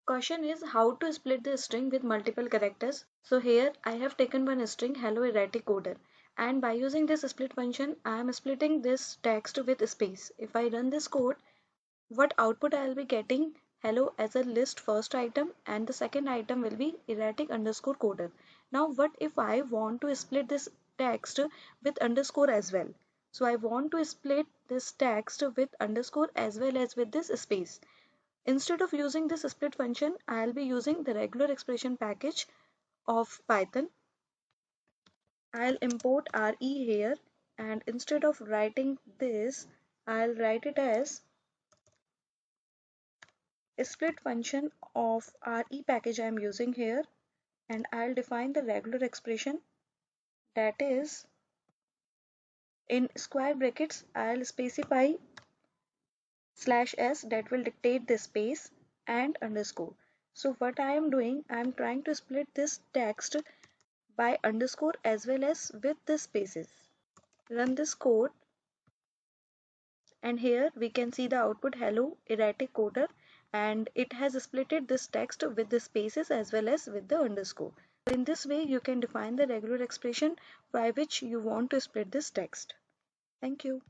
Question is how to split the string with multiple characters. So here I have taken one string hello erratic coder, and by using this split function I am splitting this text with space. If I run this code, what output I will be getting, hello as a list first item, and the second item will be erratic underscore coder. Now what if I want to split this text with underscore as well? So I want to split this text with underscore as well as with this space. Instead of using this split function, I'll be using the regular expression package of Python. I'll import RE here, and instead of writing this, I'll write it as a split function of RE package I'm using here, and I'll define the regular expression, that is in square brackets I'll specify /s, that will dictate the space, and underscore. So what I am doing, I am trying to split this text by underscore as well as with the spaces. Run this code, and here we can see the output hello erratic coder, and it has splitted this text with the spaces as well as with the underscore. In this way you can define the regular expression by which you want to split this text. Thank you.